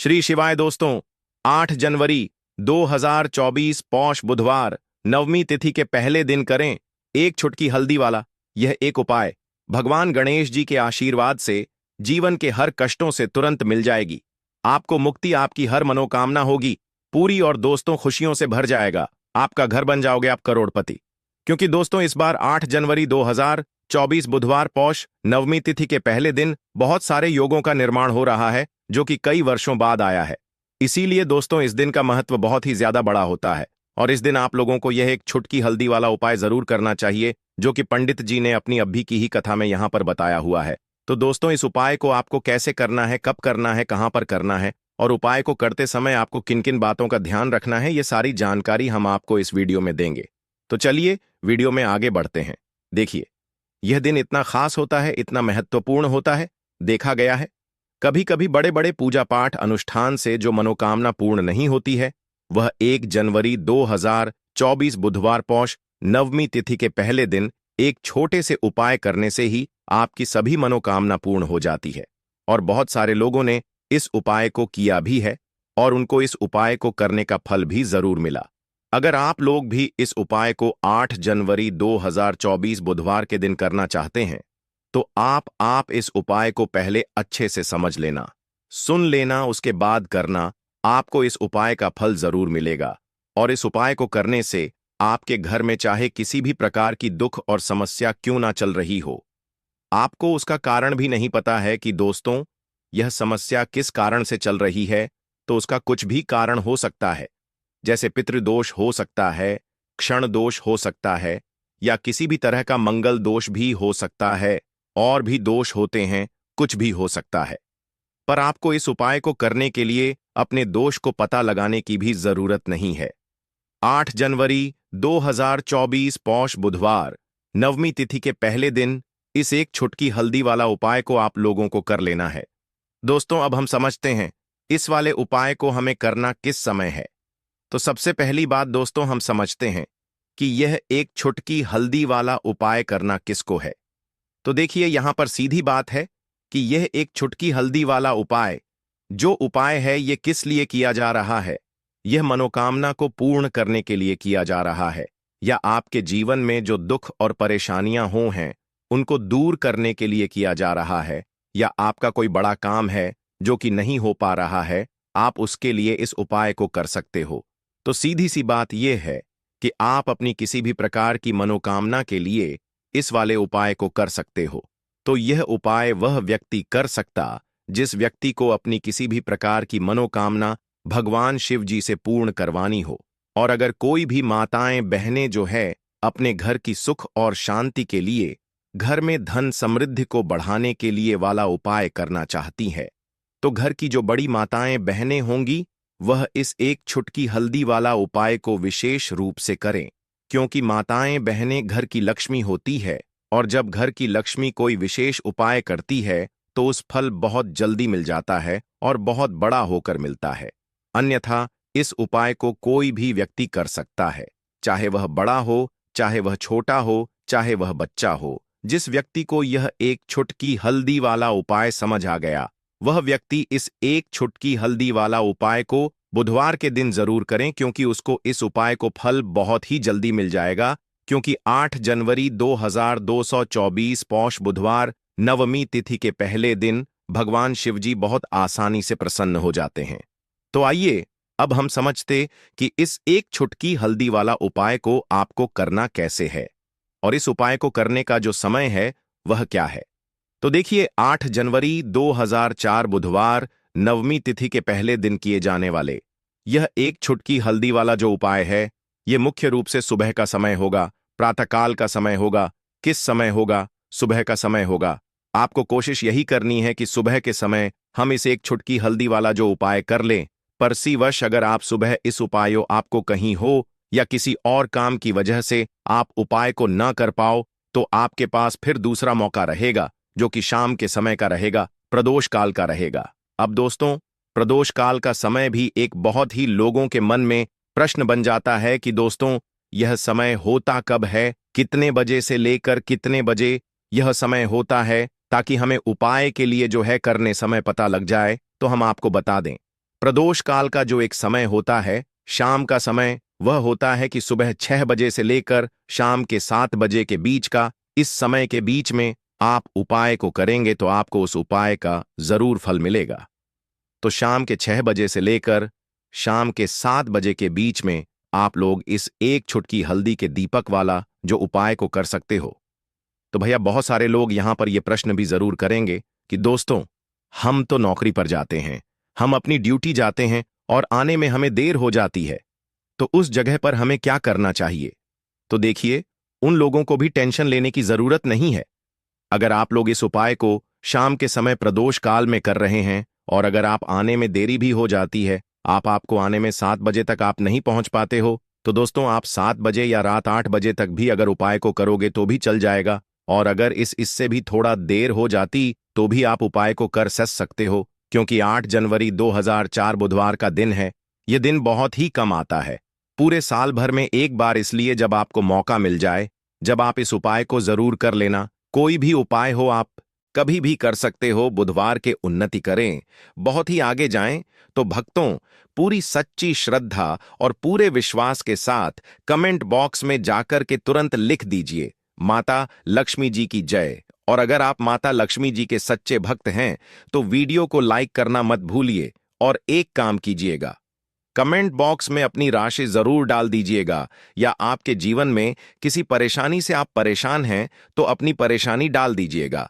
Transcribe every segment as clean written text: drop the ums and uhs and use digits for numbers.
श्री शिवाय दोस्तों। 8 जनवरी 2024 पौष बुधवार नवमी तिथि के पहले दिन करें एक छुटकी हल्दी वाला यह एक उपाय। भगवान गणेश जी के आशीर्वाद से जीवन के हर कष्टों से तुरंत मिल जाएगी। आपको मुक्ति, आपकी हर मनोकामना होगी पूरी और दोस्तों खुशियों से भर जाएगा। आपका घर बन जाओगे आप करोड़पति। क्योंकि दोस्तों इस बार 8 जनवरी 2024 बुधवार पौष नवमी तिथि के पहले दिन बहुत सारे योगों का निर्माण हो रहा है जो कि कई वर्षों बाद आया है। इसीलिए दोस्तों इस दिन का महत्व बहुत ही ज्यादा बड़ा होता है और इस दिन आप लोगों को यह एक छुटकी हल्दी वाला उपाय जरूर करना चाहिए जो कि पंडित जी ने अपनी अभी की ही कथा में यहां पर बताया हुआ है। तो दोस्तों इस उपाय को आपको कैसे करना है, कब करना है, कहां पर करना है और उपाय को करते समय आपको किन किन बातों का ध्यान रखना है, ये सारी जानकारी हम आपको इस वीडियो में देंगे। तो चलिए वीडियो में आगे बढ़ते हैं। देखिए, यह दिन इतना खास होता है, इतना महत्वपूर्ण होता है। देखा गया है कभी कभी बड़े बड़े पूजा पाठ अनुष्ठान से जो मनोकामना पूर्ण नहीं होती है, वह 1 जनवरी 2024 बुधवार पौष नवमी तिथि के पहले दिन एक छोटे से उपाय करने से ही आपकी सभी मनोकामना पूर्ण हो जाती है। और बहुत सारे लोगों ने इस उपाय को किया भी है और उनको इस उपाय को करने का फल भी जरूर मिला। अगर आप लोग भी इस उपाय को 8 जनवरी 2024 बुधवार के दिन करना चाहते हैं तो आप इस उपाय को पहले अच्छे से समझ लेना, सुन लेना, उसके बाद करना। आपको इस उपाय का फल जरूर मिलेगा और इस उपाय को करने से आपके घर में चाहे किसी भी प्रकार की दुख और समस्या क्यों ना चल रही हो, आपको उसका कारण भी नहीं पता है कि दोस्तों यह समस्या किस कारण से चल रही है, तो उसका कुछ भी कारण हो सकता है। जैसे पितृदोष हो सकता है, क्षण दोष हो सकता है या किसी भी तरह का मंगल दोष भी हो सकता है, और भी दोष होते हैं, कुछ भी हो सकता है। पर आपको इस उपाय को करने के लिए अपने दोष को पता लगाने की भी जरूरत नहीं है। 8 जनवरी 2024 पौष बुधवार नवमी तिथि के पहले दिन इस एक छुटकी हल्दी वाला उपाय को आप लोगों को कर लेना है। दोस्तों अब हम समझते हैं इस वाले उपाय को हमें करना किस समय है। तो सबसे पहली बात दोस्तों हम समझते हैं कि यह एक छुटकी हल्दी वाला उपाय करना किसको है। तो देखिए यहां पर सीधी बात है कि यह एक छुटकी हल्दी वाला उपाय, जो उपाय है ये किस लिए किया जा रहा है। यह मनोकामना को पूर्ण करने के लिए किया जा रहा है, या आपके जीवन में जो दुख और परेशानियां हो हैं उनको दूर करने के लिए किया जा रहा है, या आपका कोई बड़ा काम है जो कि नहीं हो पा रहा है, आप उसके लिए इस उपाय को कर सकते हो। तो सीधी सी बात यह है कि आप अपनी किसी भी प्रकार की मनोकामना के लिए इस वाले उपाय को कर सकते हो। तो यह उपाय वह व्यक्ति कर सकता जिस व्यक्ति को अपनी किसी भी प्रकार की मनोकामना भगवान शिव जी से पूर्ण करवानी हो। और अगर कोई भी माताएं बहनें जो है अपने घर की सुख और शांति के लिए, घर में धन समृद्धि को बढ़ाने के लिए वाला उपाय करना चाहती है, तो घर की जो बड़ी माताएं बहनें होंगी वह इस एक छुटकी हल्दी वाला उपाय को विशेष रूप से करें। क्योंकि माताएं बहनें घर की लक्ष्मी होती है और जब घर की लक्ष्मी कोई विशेष उपाय करती है तो उस फल बहुत जल्दी मिल जाता है और बहुत बड़ा होकर मिलता है। अन्यथा इस उपाय को कोई भी व्यक्ति कर सकता है, चाहे वह बड़ा हो, चाहे वह छोटा हो, चाहे वह बच्चा हो। जिस व्यक्ति को यह एक छुटकी हल्दी वाला उपाय समझ आ गया, वह व्यक्ति इस एक छुटकी हल्दी वाला उपाय को बुधवार के दिन जरूर करें, क्योंकि उसको इस उपाय को फल बहुत ही जल्दी मिल जाएगा। क्योंकि 8 जनवरी 2024 पौष बुधवार नवमी तिथि के पहले दिन भगवान शिवजी बहुत आसानी से प्रसन्न हो जाते हैं। तो आइए अब हम समझते कि इस एक छुटकी हल्दी वाला उपाय को आपको करना कैसे है और इस उपाय को करने का जो समय है वह क्या है। तो देखिए 8 जनवरी 2004 बुधवार नवमी तिथि के पहले दिन किए जाने वाले यह एक छुटकी हल्दी वाला जो उपाय है, यह मुख्य रूप से सुबह का समय होगा, प्रातःकाल का समय होगा। किस समय होगा? सुबह का समय होगा। आपको कोशिश यही करनी है कि सुबह के समय हम इस एक छुटकी हल्दी वाला जो उपाय कर लें। परसीवश अगर आप सुबह इस उपाय आपको कहीं हो या किसी और काम की वजह से आप उपाय को न कर पाओ, तो आपके पास फिर दूसरा मौका रहेगा जो कि शाम के समय का रहेगा, प्रदोष काल का रहेगा। अब दोस्तों प्रदोष काल का समय भी एक बहुत ही लोगों के मन में प्रश्न बन जाता है कि दोस्तों यह समय होता कब है, कितने बजे से लेकर कितने बजे यह समय होता है, ताकि हमें उपाय के लिए जो है करने समय पता लग जाए। तो हम आपको बता दें, प्रदोष काल का जो एक समय होता है, शाम का समय, वह होता है कि सुबह 6 बजे से लेकर शाम के 7 बजे के बीच का। इस समय के बीच में आप उपाय को करेंगे तो आपको उस उपाय का जरूर फल मिलेगा। तो शाम के 6 बजे से लेकर शाम के 7 बजे के बीच में आप लोग इस एक छुटकी हल्दी के दीपक वाला जो उपाय को कर सकते हो। तो भैया बहुत सारे लोग यहां पर यह प्रश्न भी जरूर करेंगे कि दोस्तों, हम तो नौकरी पर जाते हैं, हम अपनी ड्यूटी जाते हैं और आने में हमें देर हो जाती है, तो उस जगह पर हमें क्या करना चाहिए? तो देखिए, उन लोगों को भी टेंशन लेने की जरूरत नहीं है। अगर आप लोग इस उपाय को शाम के समय प्रदोष काल में कर रहे हैं और अगर आप आने में देरी भी हो जाती है, आपको आने में 7 बजे तक आप नहीं पहुंच पाते हो, तो दोस्तों आप 7 बजे या रात 8 बजे तक भी अगर उपाय को करोगे तो भी चल जाएगा। और अगर इससे भी थोड़ा देर हो जाती तो भी आप उपाय को कर सकते हो, क्योंकि 8 जनवरी 2004 बुधवार का दिन है। यह दिन बहुत ही कम आता है, पूरे साल भर में एक बार, इसलिए जब आपको मौका मिल जाए, जब आप इस उपाय को जरूर कर लेना। कोई भी उपाय हो, आप कभी भी कर सकते हो। बुधवार के उन्नति करें, बहुत ही आगे जाएं, तो भक्तों पूरी सच्ची श्रद्धा और पूरे विश्वास के साथ कमेंट बॉक्स में जाकर के तुरंत लिख दीजिए, माता लक्ष्मी जी की जय। और अगर आप माता लक्ष्मी जी के सच्चे भक्त हैं तो वीडियो को लाइक करना मत भूलिए। और एक काम कीजिएगा, कमेंट बॉक्स में अपनी राशि जरूर डाल दीजिएगा, या आपके जीवन में किसी परेशानी से आप परेशान हैं तो अपनी परेशानी डाल दीजिएगा।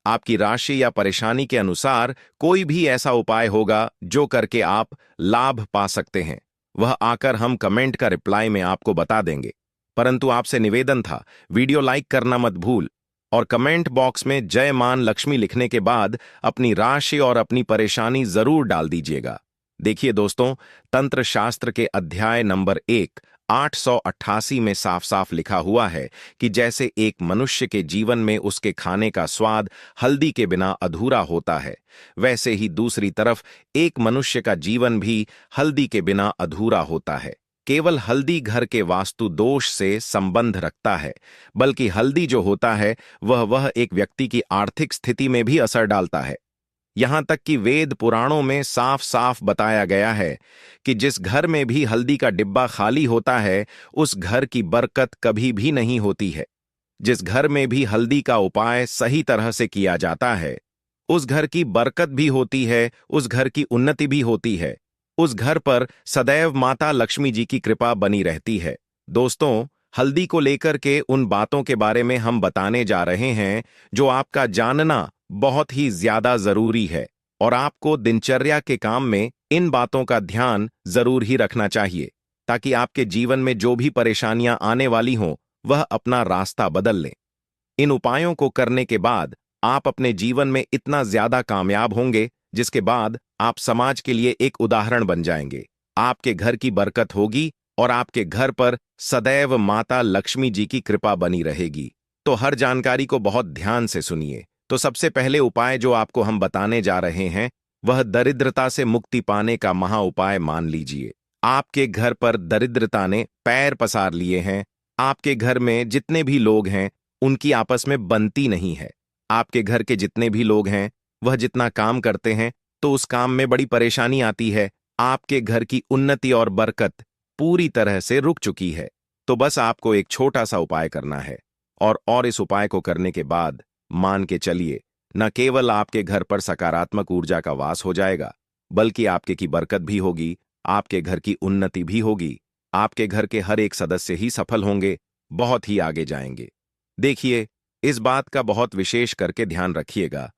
आपकी राशि या परेशानी के अनुसार कोई भी ऐसा उपाय होगा जो करके आप लाभ पा सकते हैं, वह आकर हम कमेंट का रिप्लाई में आपको बता देंगे। परंतु आपसे निवेदन था, वीडियो लाइक करना मत भूल और कमेंट बॉक्स में जय मान लक्ष्मी लिखने के बाद अपनी राशि और अपनी परेशानी जरूर डाल दीजिएगा। देखिए दोस्तों, तंत्र शास्त्र के अध्याय नंबर 1 888 में साफ साफ लिखा हुआ है कि जैसे एक मनुष्य के जीवन में उसके खाने का स्वाद हल्दी के बिना अधूरा होता है, वैसे ही दूसरी तरफ एक मनुष्य का जीवन भी हल्दी के बिना अधूरा होता है। केवल हल्दी घर के वास्तु दोष से संबंध रखता है, बल्कि हल्दी जो होता है वह एक व्यक्ति की आर्थिक स्थिति में भी असर डालता है। यहां तक कि वेद पुराणों में साफ साफ बताया गया है कि जिस घर में भी हल्दी का डिब्बा खाली होता है, उस घर की बरकत कभी भी नहीं होती है। जिस घर में भी हल्दी का उपाय सही तरह से किया जाता है, उस घर की बरकत भी होती है, उस घर की उन्नति भी होती है, उस घर पर सदैव माता लक्ष्मी जी की कृपा बनी रहती है। दोस्तों, हल्दी को लेकर के उन बातों के बारे में हम बताने जा रहे हैं जो आपका जानना बहुत ही ज्यादा जरूरी है, और आपको दिनचर्या के काम में इन बातों का ध्यान जरूर ही रखना चाहिए, ताकि आपके जीवन में जो भी परेशानियां आने वाली हों वह अपना रास्ता बदल लें। इन उपायों को करने के बाद आप अपने जीवन में इतना ज्यादा कामयाब होंगे, जिसके बाद आप समाज के लिए एक उदाहरण बन जाएंगे। आपके घर की बरकत होगी और आपके घर पर सदैव माता लक्ष्मी जी की कृपा बनी रहेगी। तो हर जानकारी को बहुत ध्यान से सुनिए। तो सबसे पहले उपाय जो आपको हम बताने जा रहे हैं वह दरिद्रता से मुक्ति पाने का महा उपाय मान लीजिए। आपके घर पर दरिद्रता ने पैर पसार लिए हैं, आपके घर में जितने भी लोग हैं उनकी आपस में बनती नहीं है। आपके घर के जितने भी लोग हैं वह जितना काम करते हैं तो उस काम में बड़ी परेशानी आती है। आपके घर की उन्नति और बरकत पूरी तरह से रुक चुकी है। तो बस आपको एक छोटा सा उपाय करना है, और इस उपाय को करने के बाद मान के चलिए, न केवल आपके घर पर सकारात्मक ऊर्जा का वास हो जाएगा, बल्कि आपके की बरकत भी होगी, आपके घर की उन्नति भी होगी, आपके घर के हर एक सदस्य ही सफल होंगे, बहुत ही आगे जाएंगे। देखिए, इस बात का बहुत विशेष करके ध्यान रखिएगा,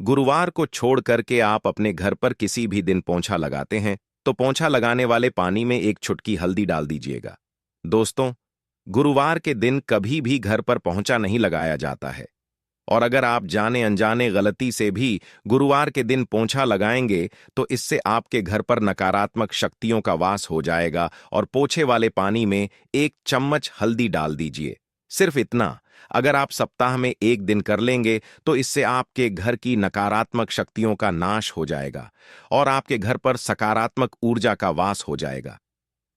गुरुवार को छोड़ करके आप अपने घर पर किसी भी दिन पोंछा लगाते हैं तो पोंछा लगाने वाले पानी में एक चुटकी हल्दी डाल दीजिएगा। दोस्तों, गुरुवार के दिन कभी भी घर पर पोंछा नहीं लगाया जाता है, और अगर आप जाने अनजाने गलती से भी गुरुवार के दिन पोंछा लगाएंगे तो इससे आपके घर पर नकारात्मक शक्तियों का वास हो जाएगा। और पोछे वाले पानी में 1 चम्मच हल्दी डाल दीजिए, सिर्फ इतना। अगर आप सप्ताह में 1 दिन कर लेंगे तो इससे आपके घर की नकारात्मक शक्तियों का नाश हो जाएगा और आपके घर पर सकारात्मक ऊर्जा का वास हो जाएगा।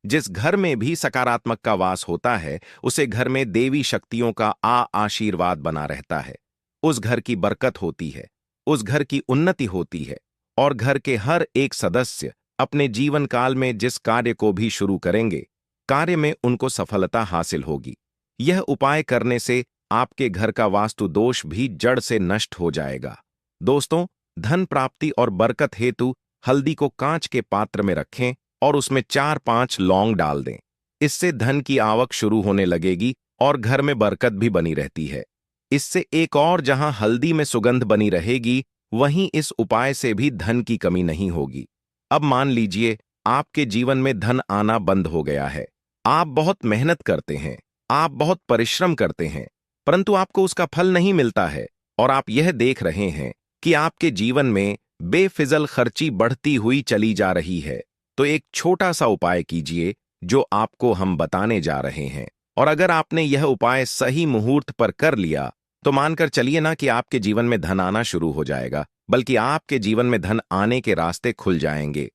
जिस घर में भी सकारात्मक का वास होता है उसे घर में देवी शक्तियों का आशीर्वाद बना रहता है, उस घर की बरकत होती है, उस घर की उन्नति होती है, और घर के हर एक सदस्य अपने जीवन काल में जिस कार्य को भी शुरू करेंगे, कार्य में उनको सफलता हासिल होगी। यह उपाय करने से आपके घर का वास्तु दोष भी जड़ से नष्ट हो जाएगा। दोस्तों, धन प्राप्ति और बरकत हेतु हल्दी को कांच के पात्र में रखें और उसमें 4-5 लौंग डाल दें। इससे धन की आवक शुरू होने लगेगी और घर में बरकत भी बनी रहती है। इससे एक और, जहां हल्दी में सुगंध बनी रहेगी, वहीं इस उपाय से भी धन की कमी नहीं होगी। अब मान लीजिए आपके जीवन में धन आना बंद हो गया है। आप बहुत मेहनत करते हैं, आप बहुत परिश्रम करते हैं, परंतु आपको उसका फल नहीं मिलता है और आप यह देख रहे हैं कि आपके जीवन में बेफिजल खर्ची बढ़ती हुई चली जा रही है। तो एक छोटा सा उपाय कीजिए जो आपको हम बताने जा रहे हैं, और अगर आपने यह उपाय सही मुहूर्त पर कर लिया तो मानकर चलिए ना कि आपके जीवन में धन आना शुरू हो जाएगा, बल्कि आपके जीवन में धन आने के रास्ते खुल जाएंगे।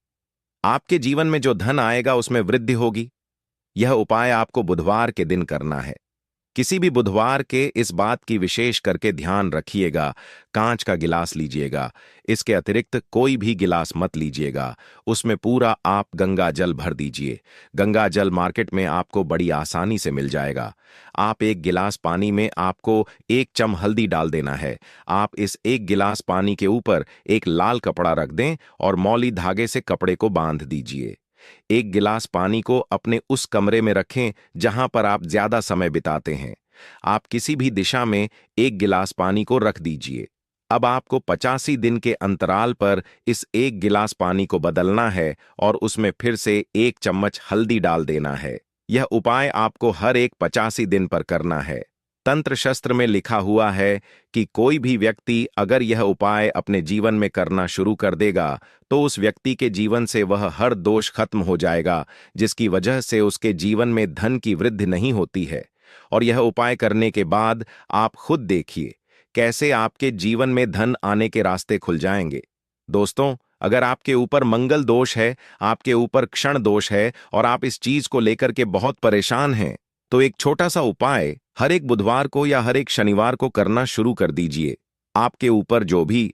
आपके जीवन में जो धन आएगा उसमें वृद्धि होगी। यह उपाय आपको बुधवार के दिन करना है। किसी भी बुधवार के इस बात की विशेष करके ध्यान रखिएगा, कांच का गिलास लीजिएगा। इसके अतिरिक्त कोई भी गिलास मत लीजिएगा। उसमें पूरा आप गंगा जल भर दीजिए। गंगा जल मार्केट में आपको बड़ी आसानी से मिल जाएगा। आप एक गिलास पानी में आपको 1 चम हल्दी डाल देना है। आप इस 1 गिलास पानी के ऊपर एक लाल कपड़ा रख दें और मौली धागे से कपड़े को बांध दीजिए। 1 गिलास पानी को अपने उस कमरे में रखें जहां पर आप ज्यादा समय बिताते हैं। आप किसी भी दिशा में 1 गिलास पानी को रख दीजिए। अब आपको 85 दिन के अंतराल पर इस 1 गिलास पानी को बदलना है और उसमें फिर से 1 चम्मच हल्दी डाल देना है। यह उपाय आपको हर एक 85 दिन पर करना है। तंत्र शास्त्र में लिखा हुआ है कि कोई भी व्यक्ति अगर यह उपाय अपने जीवन में करना शुरू कर देगा तो उस व्यक्ति के जीवन से वह हर दोष खत्म हो जाएगा, जिसकी वजह से उसके जीवन में धन की वृद्धि नहीं होती है। और यह उपाय करने के बाद आप खुद देखिए कैसे आपके जीवन में धन आने के रास्ते खुल जाएंगे। दोस्तों, अगर आपके ऊपर मंगल दोष है, आपके ऊपर क्षण दोष है और आप इस चीज को लेकर के बहुत परेशान हैं, तो एक छोटा सा उपाय हर एक बुधवार को या हर एक शनिवार को करना शुरू कर दीजिए। आपके ऊपर जो भी